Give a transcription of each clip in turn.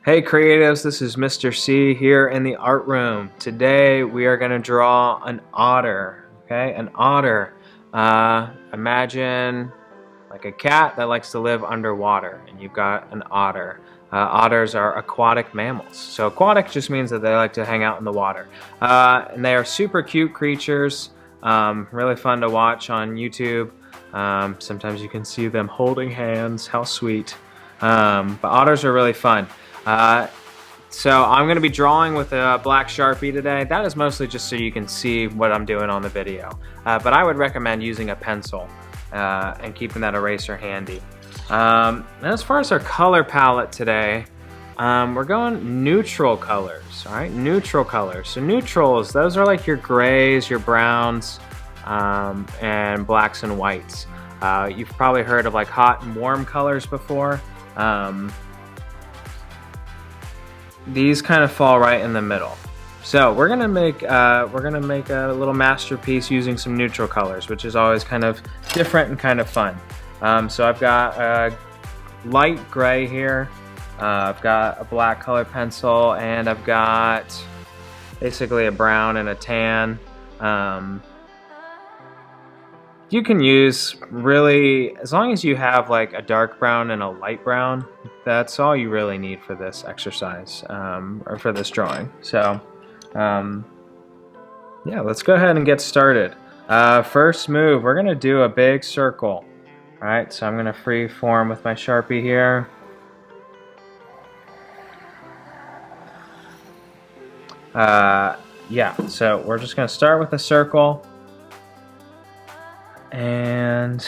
Hey creatives, this is Mr. C here in the art room. Today we are going to draw an otter, okay? An otter. Imagine like a cat that likes to live underwater, and you've got an otter. Otters are aquatic mammals. So aquatic just means that they like to hang out in the water. And they are super cute creatures, really fun to watch on YouTube. Sometimes you can see them holding hands, how sweet. But otters are really fun. So I'm going to be drawing with a black Sharpie today. That is mostly just so you can see what I'm doing on the video. But I would recommend using a pencil and keeping that eraser handy. And as far as our color palette today, we're going neutral colors, all right? Neutral colors. So neutrals, those are like your grays, your browns, and blacks and whites. You've probably heard of like hot and warm colors before. These kind of fall right in the middle. So we're gonna make a little masterpiece using some neutral colors, which is always kind of different and kind of fun. So I've got a light gray here. I've got a black color pencil, and I've got basically a brown and a tan. You can use really, as long as you have like a dark brown and a light brown, that's all you really need for this exercise, or for this drawing. So yeah, let's go ahead and get started. First move, we're gonna do a big circle. All right, so I'm gonna free form with my Sharpie here. Yeah, so we're just gonna start with a circle. And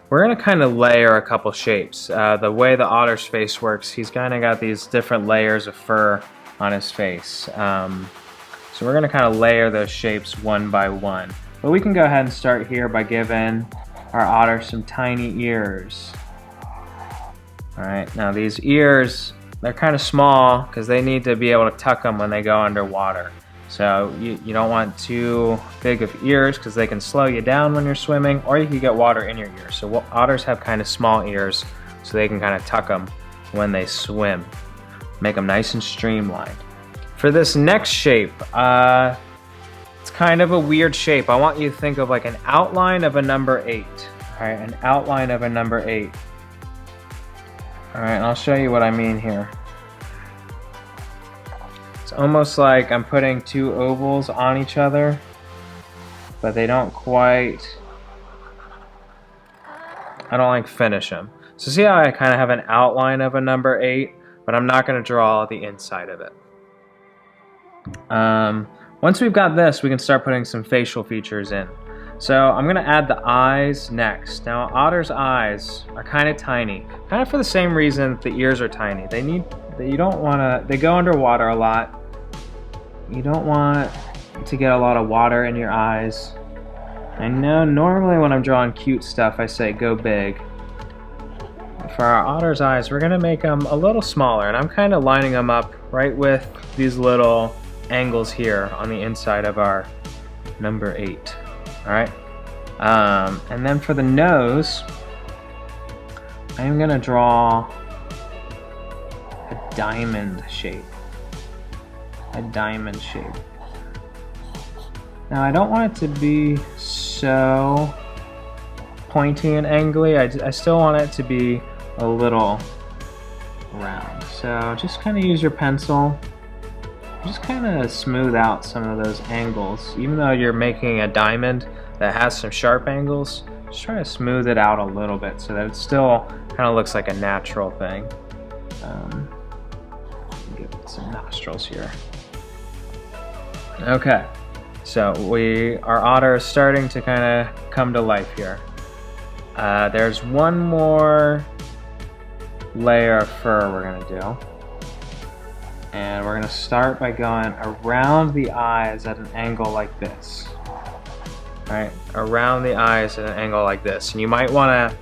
we're gonna kind of layer a couple shapes. The way the otter's face works, he's kind of got these different layers of fur on his face. So we're gonna kind of layer those shapes one by one. But we can go ahead and start here by giving our otter some tiny ears. All right, now these ears, they're kind of small because they need to be able to tuck them when they go underwater. So you don't want too big of ears because they can slow you down when you're swimming, or you can get water in your ears. So otters have kind of small ears so they can kind of tuck them when they swim. Make them nice and streamlined. For this next shape, it's kind of a weird shape. I want you to think of like an outline of a number 8. All right, an outline of a number 8. All right, and I'll show you what I mean here. It's almost like I'm putting two ovals on each other, but they don't quite, I don't like finish them. So see how I kind of have an outline of a number 8, but I'm not going to draw the inside of it. Once we've got this, we can start putting some facial features in. So I'm going to add the eyes next. Now otter's eyes are kind of tiny, kind of for the same reason the ears are tiny. You don't want to, they go underwater a lot. You don't want to get a lot of water in your eyes. I know normally when I'm drawing cute stuff I say go big. For our otter's eyes, we're gonna make them a little smaller, and I'm kind of lining them up right with these little angles here on the inside of our number 8. All right, and then for the nose, I am gonna draw a diamond shape. A diamond shape. Now I don't want it to be so pointy and angly. I still want it to be a little round. So just kind of use your pencil. Just kind of smooth out some of those angles. Even though you're making a diamond that has some sharp angles, just try to smooth it out a little bit so that it still kind of looks like a natural thing. Give it some nostrils here. Okay, so our otter is starting to kind of come to life here. There's one more layer of fur we're gonna do. And we're gonna start by going around the eyes at an angle like this. All right, around the eyes at an angle like this. And you might wanna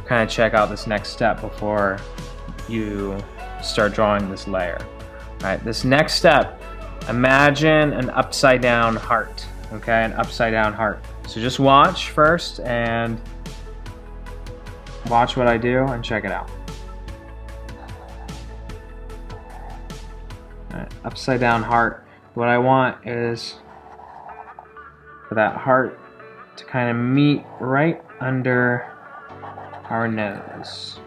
kind of check out this next step before you start drawing this layer. All right, this next step, imagine an upside down heart, okay? An upside down heart. So just watch first and watch what I do and check it out. Upside down heart. What I want is for that heart to kind of meet right under our nose.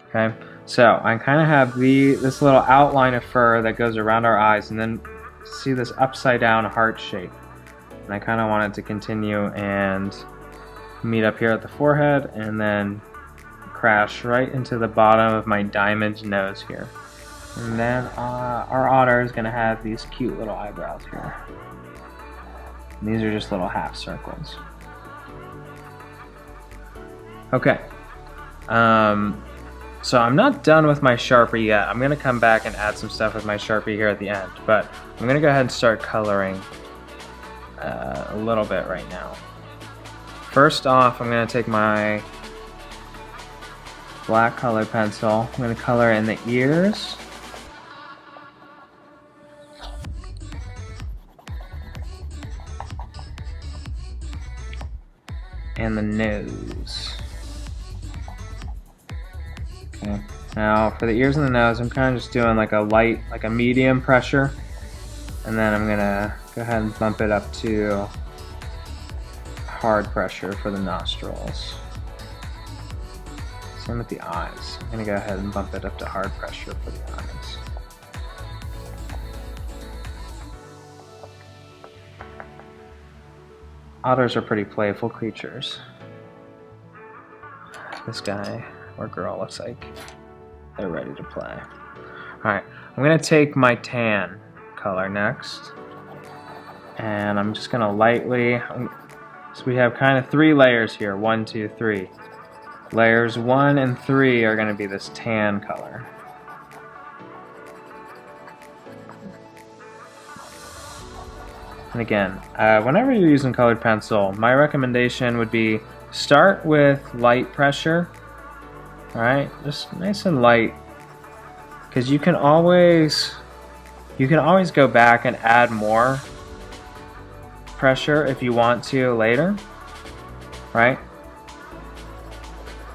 Okay, so I kind of have this little outline of fur that goes around our eyes, and then see this upside down heart shape. And I kind of want it to continue and meet up here at the forehead, and then crash right into the bottom of my diamond nose here. And then our otter is going to have these cute little eyebrows here. And these are just little half circles. Okay. So I'm not done with my Sharpie yet. I'm going to come back and add some stuff with my Sharpie here at the end. But I'm going to go ahead and start coloring a little bit right now. First off, I'm going to take my black colored pencil. I'm going to color in the ears. And the nose. Okay. Now for the ears and the nose, I'm kind of just doing like a medium pressure. And then I'm going to go ahead and bump it up to hard pressure for the nostrils. Same with the eyes. I'm going to go ahead and bump it up to hard pressure for the eyes. Otters are pretty playful creatures. This guy or girl looks like they're ready to play. Alright, I'm going to take my tan color next. And I'm just going to lightly... So we have kind of 3 layers here. 1, 2, 3. Layers 1 and 3 are going to be this tan color. And again, whenever you're using colored pencil, my recommendation would be start with light pressure. Alright, just nice and light. Because you can always go back and add more pressure if you want to later, right?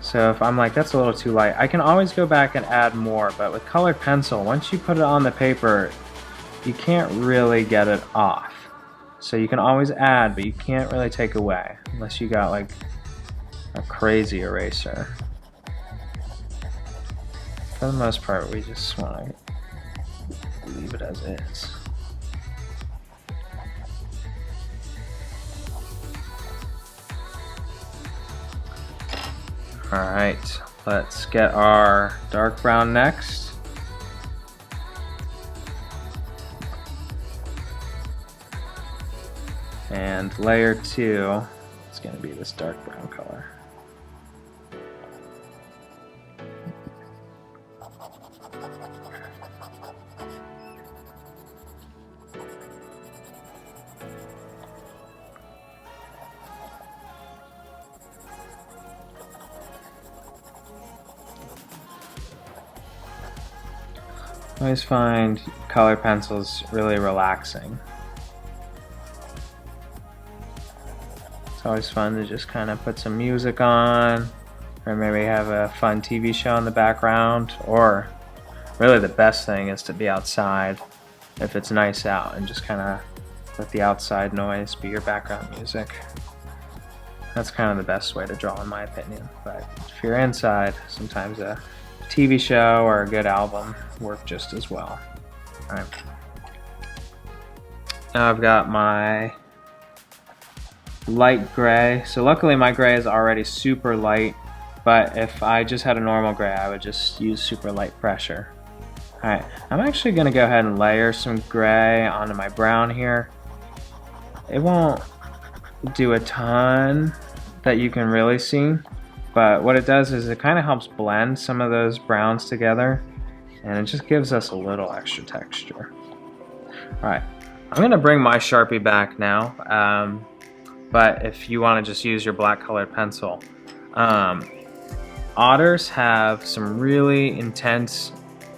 So if I'm like, that's a little too light, I can always go back and add more. But with colored pencil, once you put it on the paper, you can't really get it off. So you can always add, but you can't really take away unless you got like a crazy eraser. For the most part, we just want to leave it as is. Alright, let's get our dark brown next. And layer 2 is going to be this dark brown color. I always find color pencils really relaxing. It's always fun to just kind of put some music on, or maybe have a fun TV show in the background, or really the best thing is to be outside if it's nice out and just kind of let the outside noise be your background music. That's kind of the best way to draw in my opinion, but if you're inside, sometimes a TV show or a good album work just as well. Alright. Now I've got my light gray. So luckily my gray is already super light, but if I just had a normal gray, I would just use super light pressure. Alright, I'm actually going to go ahead and layer some gray onto my brown here. It won't do a ton that you can really see, but what it does is it kind of helps blend some of those browns together, and it just gives us a little extra texture. Alright, I'm going to bring my Sharpie back now, but if you want to just use your black colored pencil. Otters have some really intense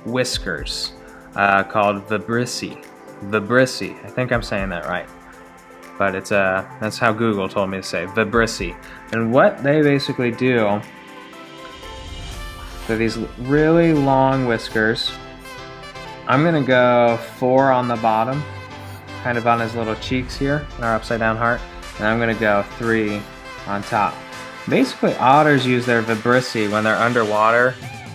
whiskers called vibrissae. Vibrissae, I think I'm saying that right. But it's that's how Google told me to say, vibrissae. And what they basically do, So these really long whiskers. I'm gonna go 4 on the bottom, kind of on his little cheeks here, our upside down heart, and I'm gonna go 3 on top. Basically, otters use their vibrissae when they're underwater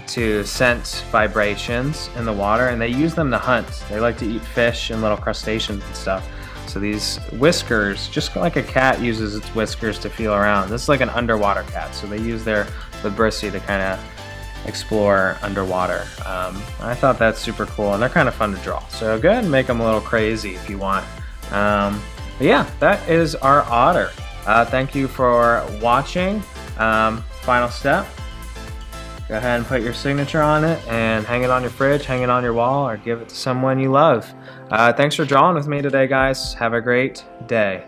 to sense vibrations in the water, and they use them to hunt. They like to eat fish and little crustaceans and stuff. So these whiskers, just like a cat uses its whiskers to feel around, this is like an underwater cat, so they use their vibrissae to kind of explore underwater. I thought that's super cool, and they're kind of fun to draw. So go ahead and make them a little crazy if you want. But yeah, that is our otter. Thank you for watching. Final step, go ahead and put your signature on it and hang it on your fridge, hang it on your wall, or give it to someone you love. Thanks for drawing with me today, guys. Have a great day.